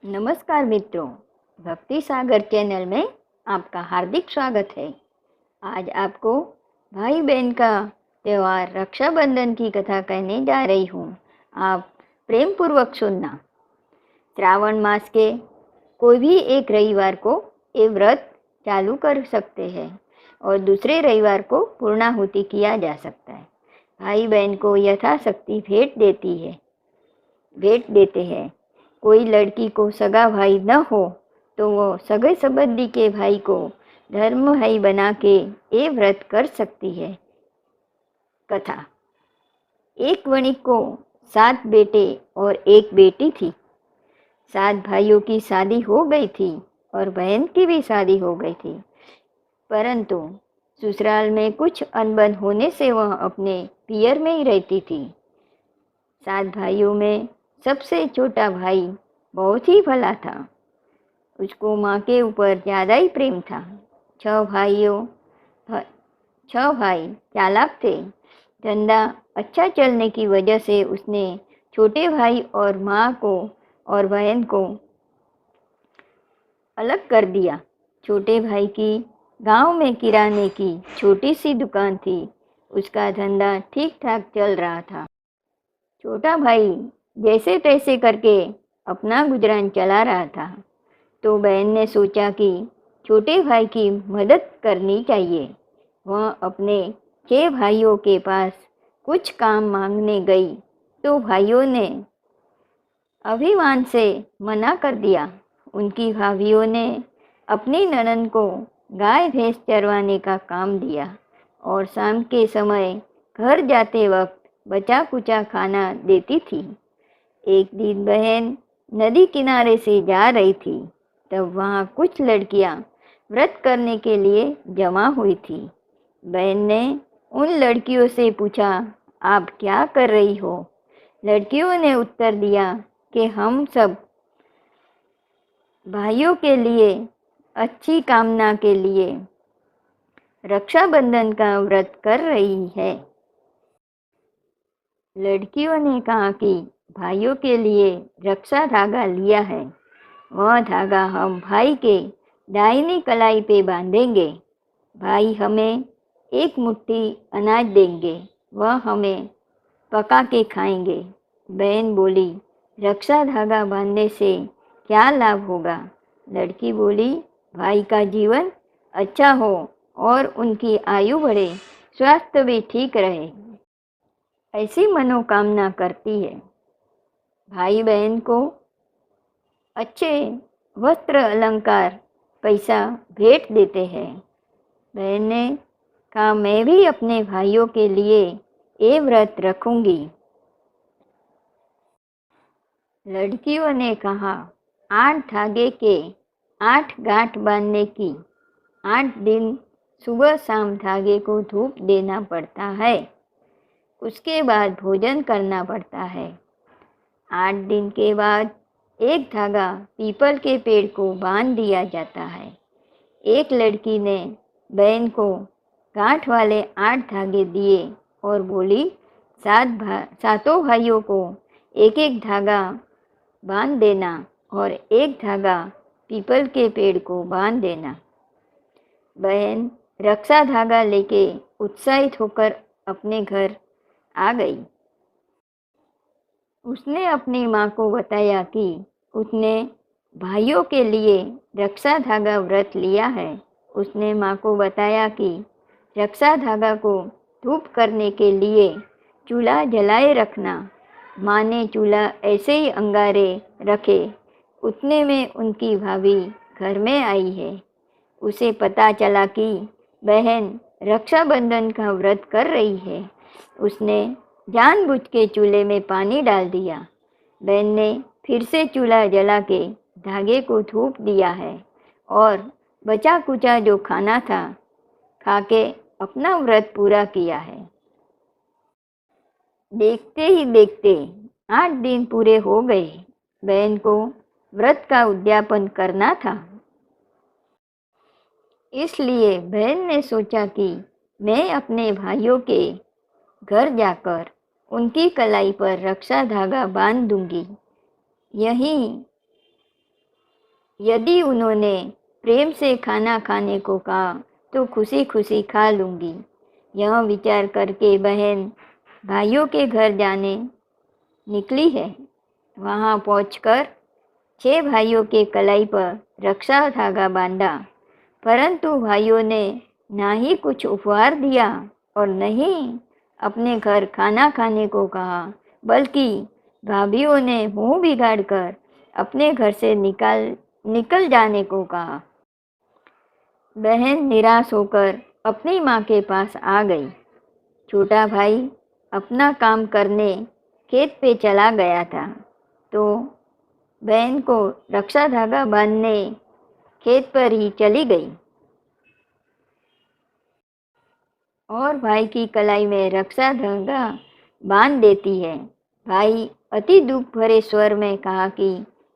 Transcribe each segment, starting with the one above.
नमस्कार मित्रों, भक्ति सागर चैनल में आपका हार्दिक स्वागत है। आज आपको भाई बहन का त्यौहार रक्षाबंधन की कथा कहने जा रही हूँ। आप प्रेम पूर्वक सुनना। श्रावण मास के कोई भी एक रविवार को ये व्रत चालू कर सकते हैं और दूसरे रविवार को पूर्णाहुति किया जा सकता है। भाई बहन को यथाशक्ति भेंट देते हैं। कोई लड़की को सगा भाई न हो तो वो सगे संबंधी के भाई को धर्म भाई बना के ये व्रत कर सकती है। कथा। एक वणिक को 7 बेटे और 1 बेटी थी। 7 भाइयों की शादी हो गई थी और बहन की भी शादी हो गई थी, परंतु ससुराल में कुछ अनबन होने से वह अपने पियर में ही रहती थी। 7 भाइयों में सबसे छोटा भाई बहुत ही भला था। उसको माँ के ऊपर ज़्यादा ही प्रेम था। 6 भाई चालाक थे। धंधा अच्छा चलने की वजह से उसने छोटे भाई और माँ को और बहन को अलग कर दिया। छोटे भाई की गांव में किराने की छोटी सी दुकान थी। उसका धंधा ठीक ठाक चल रहा था। छोटा भाई जैसे तैसे करके अपना गुजरान चला रहा था, तो बहन ने सोचा कि छोटे भाई की मदद करनी चाहिए। वह अपने 6 भाइयों के पास कुछ काम मांगने गई तो भाइयों ने अभिमान से मना कर दिया। उनकी भाभियों ने अपनी ननद को गाय भैंस चरवाने का काम दिया और शाम के समय घर जाते वक्त बचा कुचा खाना देती थी। एक दिन बहन नदी किनारे से जा रही थी, तब वहाँ कुछ लड़कियाँ व्रत करने के लिए जमा हुई थी। बहन ने उन लड़कियों से पूछा, आप क्या कर रही हो? लड़कियों ने उत्तर दिया कि हम सब भाइयों के लिए अच्छी कामना के लिए रक्षाबंधन का व्रत कर रही है। लड़कियों ने कहा कि भाइयों के लिए रक्षा धागा लिया है, वह धागा हम भाई के दाहिनी कलाई पे बांधेंगे। भाई हमें एक मुट्ठी अनाज देंगे, वह हमें पका के खाएंगे। बहन बोली, रक्षा धागा बांधने से क्या लाभ होगा? लड़की बोली, भाई का जीवन अच्छा हो और उनकी आयु बढ़े, स्वास्थ्य भी ठीक रहे, ऐसी मनोकामना करती है। भाई बहन को अच्छे वस्त्र अलंकार पैसा भेंट देते हैं। बहन ने कहा, मैं भी अपने भाइयों के लिए ये व्रत रखूंगी। लड़कियों ने कहा, 8 धागे के 8 गांठ बांधने की। 8 दिन सुबह शाम धागे को धूप देना पड़ता है, उसके बाद भोजन करना पड़ता है। 8 दिन के बाद एक धागा पीपल के पेड़ को बांध दिया जाता है। एक लड़की ने बहन को गांठ वाले 8 धागे दिए और बोली, सातों भाइयों को एक एक धागा बांध देना और एक धागा पीपल के पेड़ को बांध देना। बहन रक्षा धागा लेके उत्साहित होकर अपने घर आ गई। उसने अपनी माँ को बताया कि उसने भाइयों के लिए रक्षा धागा व्रत लिया है। उसने माँ को बताया कि रक्षा धागा को धूप करने के लिए चूल्हा जलाए रखना। माँ ने चूल्हा ऐसे ही अंगारे रखे। उतने में उनकी भाभी घर में आई है। उसे पता चला कि बहन रक्षाबंधन का व्रत कर रही है। उसने जानबूझ के चूल्हे में पानी डाल दिया। बहन ने फिर से चूल्हा जला के धागे को धूप दिया है और बचा कुचा जो खाना था खा के अपना व्रत पूरा किया है। देखते ही देखते 8 दिन पूरे हो गए। बहन को व्रत का उद्यापन करना था, इसलिए बहन ने सोचा कि मैं अपने भाइयों के घर जाकर उनकी कलाई पर रक्षा धागा बांध दूंगी। यही यदि उन्होंने प्रेम से खाना खाने को कहा तो खुशी खुशी खा लूँगी। यह विचार करके बहन भाइयों के घर जाने निकली है। वहाँ पहुँचकर 6 भाइयों के कलाई पर रक्षा धागा बांधा, परंतु भाइयों ने ना ही कुछ उपहार दिया और न ही अपने घर खाना खाने को कहा, बल्कि भाभीओं ने मुंह बिगाड़कर अपने घर से निकल जाने को कहा। बहन निराश होकर अपनी माँ के पास आ गई। छोटा भाई अपना काम करने खेत पे चला गया था, तो बहन को रक्षा धागा बांधने खेत पर ही चली गई और भाई की कलाई में रक्षा धागा बांध देती है। भाई अति दुख भरे स्वर में कहा कि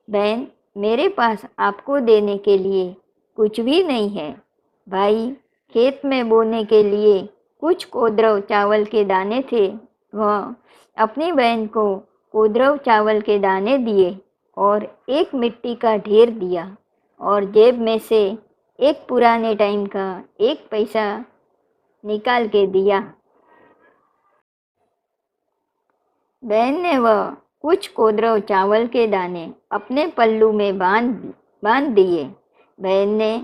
बहन, मेरे पास आपको देने के लिए कुछ भी नहीं है। भाई खेत में बोने के लिए कुछ कोदरव चावल के दाने थे। वह अपनी बहन को कोदरव चावल के दाने दिए और एक मिट्टी का ढेर दिया और जेब में से एक पुराने टाइम का 1 पैसा निकाल के दिया। बहन ने वह कुछ कोदरव चावल के दाने अपने पल्लू में बांध दिए। बहन ने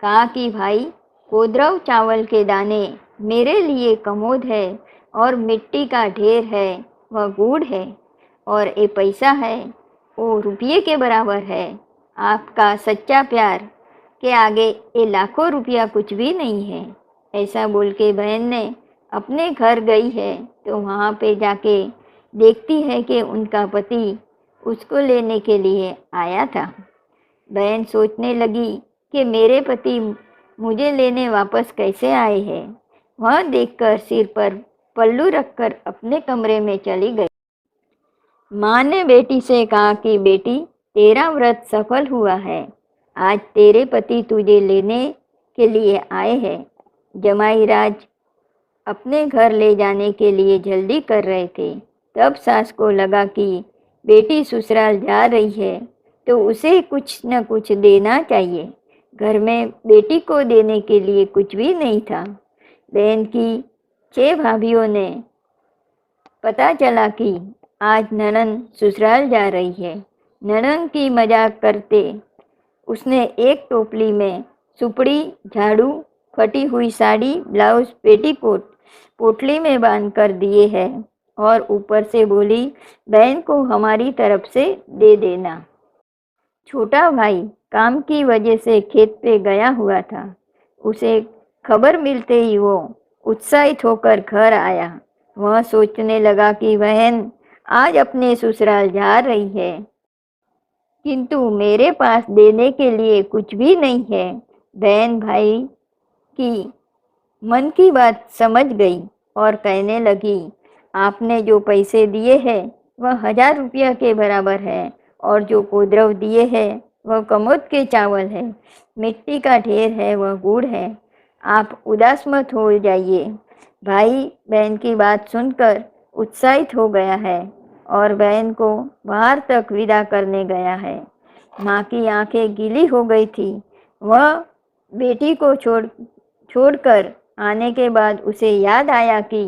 कहा कि भाई, कोदरव चावल के दाने मेरे लिए कमोद है और मिट्टी का ढेर है वह गुड़ है और ये पैसा है वो रुपये के बराबर है। आपका सच्चा प्यार के आगे ये लाखों रुपया कुछ भी नहीं है। ऐसा बोल के बहन ने अपने घर गई है, तो वहाँ पे जाके देखती है कि उनका पति उसको लेने के लिए आया था। बहन सोचने लगी कि मेरे पति मुझे लेने वापस कैसे आए हैं। वह देखकर सिर पर पल्लू रखकर अपने कमरे में चली गई। माँ ने बेटी से कहा कि बेटी, तेरा व्रत सफल हुआ है। आज तेरे पति तुझे लेने के लिए आए हैं। जमाई राज अपने घर ले जाने के लिए जल्दी कर रहे थे। तब सास को लगा कि बेटी ससुराल जा रही है तो उसे कुछ न कुछ देना चाहिए। घर में बेटी को देने के लिए कुछ भी नहीं था। बहन की 6 भाभीओं ने पता चला कि आज ननंद ससुराल जा रही है। ननंद की मजाक करते उसने एक टोपली में सुपड़ी, झाड़ू, फटी हुई साड़ी, ब्लाउज, पेटीकोट पोटली में बांध कर दिए हैं और ऊपर से बोली, बहन को हमारी तरफ से दे देना। छोटा भाई काम की वजह से खेत पे गया हुआ था। उसे खबर मिलते ही वो उत्साहित होकर घर आया। वह सोचने लगा कि बहन आज अपने ससुराल जा रही है, किंतु मेरे पास देने के लिए कुछ भी नहीं है। बहन भाई की मन की बात समझ गई और कहने लगी, आपने जो पैसे दिए हैं वह 1000 रुपया के बराबर है और जो कोदरव दिए हैं वह कमोद के चावल है, मिट्टी का ढेर है वह गुड़ है। आप उदास मत हो जाइए। भाई बहन की बात सुनकर उत्साहित हो गया है और बहन को बाहर तक विदा करने गया है। माँ की आंखें गीली हो गई थी। वह बेटी को छोड़कर आने के बाद उसे याद आया कि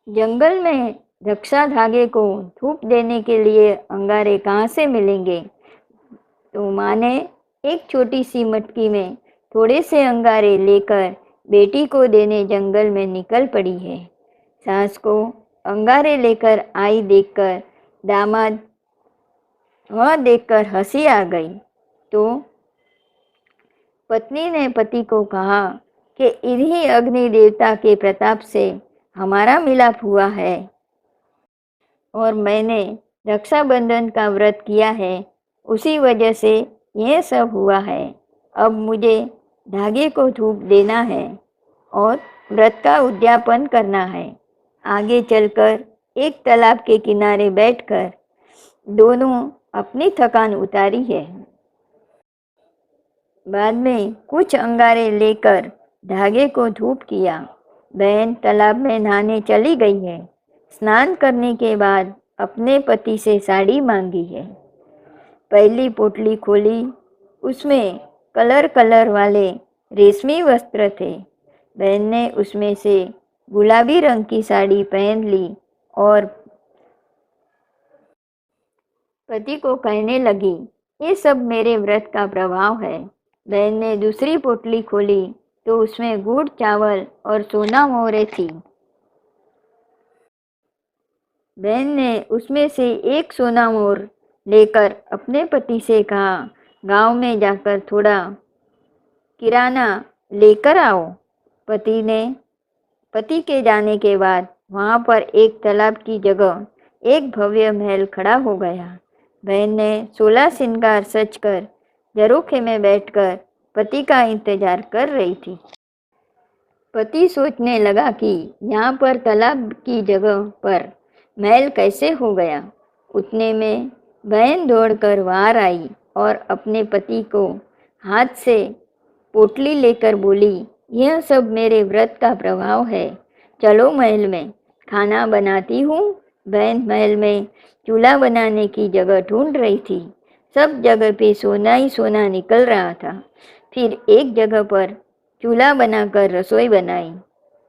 जंगल में रक्षा धागे को धूप देने के लिए अंगारे कहाँ से मिलेंगे। तो माँ ने एक छोटी सी मटकी में थोड़े से अंगारे लेकर बेटी को देने जंगल में निकल पड़ी है। सास को अंगारे लेकर आई देखकर दामाद वह देखकर हंसी आ गई। तो पत्नी ने पति को कहा कि इन्हीं अग्नि देवता के प्रताप से हमारा मिलाप हुआ है और मैंने रक्षाबंधन का व्रत किया है, उसी वजह से यह सब हुआ है। अब मुझे धागे को धूप देना है और व्रत का उद्यापन करना है। आगे चलकर एक तालाब के किनारे बैठकर दोनों अपनी थकान उतारी है। बाद में कुछ अंगारे लेकर धागे को धूप किया। बहन तालाब में नहाने चली गई है। स्नान करने के बाद अपने पति से साड़ी मांगी है। पहली पोटली खोली उसमें कलर कलर वाले रेशमी वस्त्र थे। बहन ने उसमें से गुलाबी रंग की साड़ी पहन ली और पति को कहने लगी, ये सब मेरे व्रत का प्रभाव है। बहन ने दूसरी पोटली खोली तो उसमें गुड़ चावल और सोना मोहरे थी। बहन ने उसमें से एक सोना मोर लेकर अपने पति से कहा, गांव में जाकर थोड़ा किराना लेकर आओ। पति के जाने के बाद वहां पर एक तालाब की जगह एक भव्य महल खड़ा हो गया। बहन ने 16 श्रृंगार सजकर झरोखे में बैठकर पति का इंतजार कर रही थी। पति सोचने लगा कि यहाँ पर तालाब की जगह पर महल कैसे हो गया। उतने में बहन दौड़कर बाहर आई और अपने पति को हाथ से पोटली लेकर बोली, यह सब मेरे व्रत का प्रभाव है, चलो महल में खाना बनाती हूँ। बहन महल में चूल्हा बनाने की जगह ढूंढ रही थी। सब जगह पे सोना ही सोना निकल रहा था। फिर एक जगह पर चूल्हा बनाकर रसोई बनाई।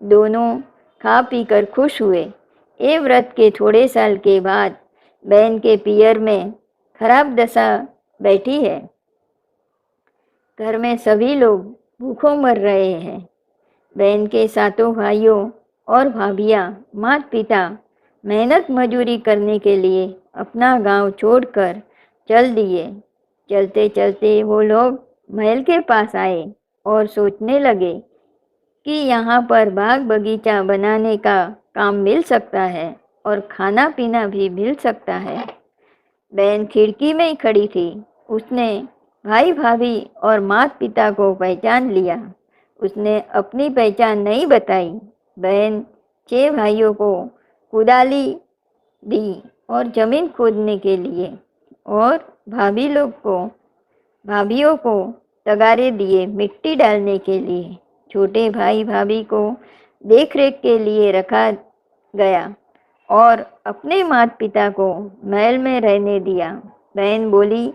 दोनों खा पीकर खुश हुए। ये व्रत के थोड़े साल के बाद बहन के पियर में खराब दशा बैठी है। घर में सभी लोग भूखों मर रहे हैं। बहन के सातों भाइयों और भाभियां माता पिता मेहनत मजूरी करने के लिए अपना गांव छोड़कर चल दिए। चलते चलते वो लोग महल के पास आए और सोचने लगे कि यहाँ पर बाग बगीचा बनाने का काम मिल सकता है और खाना पीना भी मिल सकता है। बहन खिड़की में ही खड़ी थी। उसने भाई भाभी और माता पिता को पहचान लिया। उसने अपनी पहचान नहीं बताई। बहन 6 भाइयों को कुदाली दी और जमीन खोदने के लिए और भाभियों को तगारे दिए मिट्टी डालने के लिए। छोटे भाई भाभी को देख रेख के लिए रखा गया और अपने माता पिता को महल में रहने दिया। बहन बोली,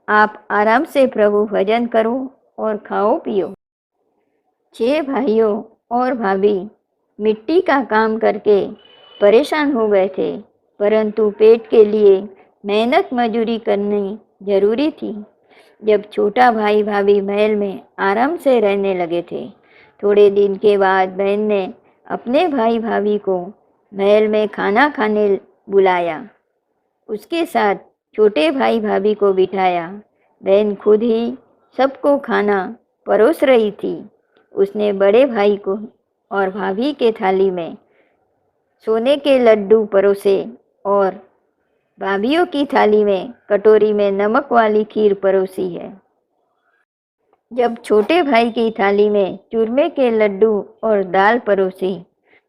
आप आराम से प्रभु भजन करो और खाओ पियो। 6 भाइयों और भाभी मिट्टी का काम करके परेशान हो गए थे, परंतु पेट के लिए मेहनत मजूरी करनी जरूरी थी। जब छोटा भाई भाभी महल में आराम से रहने लगे थे, थोड़े दिन के बाद बहन ने अपने भाई भाभी को महल में खाना खाने बुलाया। उसके साथ छोटे भाई भाभी को बिठाया। बहन खुद ही सबको खाना परोस रही थी। उसने बड़े भाई को और भाभी के थाली में सोने के लड्डू परोसे और भाभियों की थाली में कटोरी में नमक वाली खीर परोसी है। जब छोटे भाई की थाली में चूरमे के लड्डू और दाल परोसी,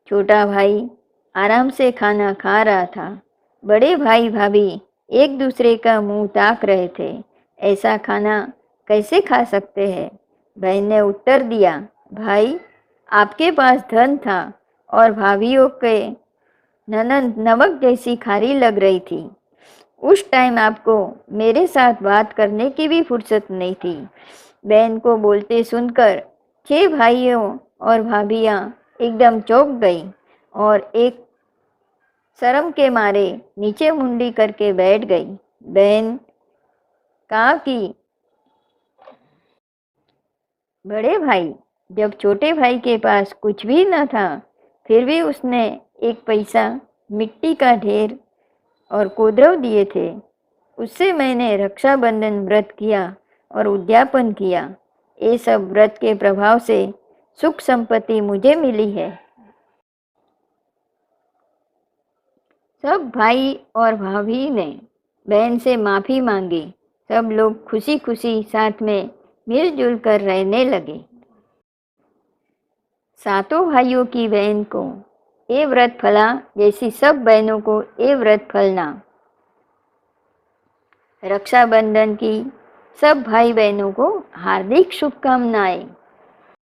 छोटा भाई आराम से खाना खा रहा था। बड़े भाई भाभी एक दूसरे का मुंह ताक रहे थे। ऐसा खाना कैसे खा सकते हैं? बहन ने उत्तर दिया, भाई आपके पास धन था और भाभियों के ननद नमक जैसी खारी लग रही थी। उस टाइम आपको मेरे साथ बात करने की भी फुर्सत नहीं थी। बहन को बोलते सुनकर 6 भाइयों और भाभियां एकदम चौंक गई और एक शर्म के मारे नीचे मुंडी करके बैठ गई। बहन कहा कि बड़े भाई, जब छोटे भाई के पास कुछ भी न था, फिर भी उसने एक पैसा, मिट्टी का ढेर और कोदरव दिए थे। उससे मैंने रक्षाबंधन व्रत किया और उद्यापन किया। ये सब व्रत के प्रभाव से सुख संपत्ति मुझे मिली है। सब भाई और भाभी ने बहन से माफी मांगी। सब लोग खुशी खुशी साथ में मिलजुल कर रहने लगे। सातों भाइयों की बहन को ये व्रत फला जैसी सब बहनों को ये व्रत फलना। रक्षाबंधन की सब भाई बहनों को हार्दिक शुभकामनाएं।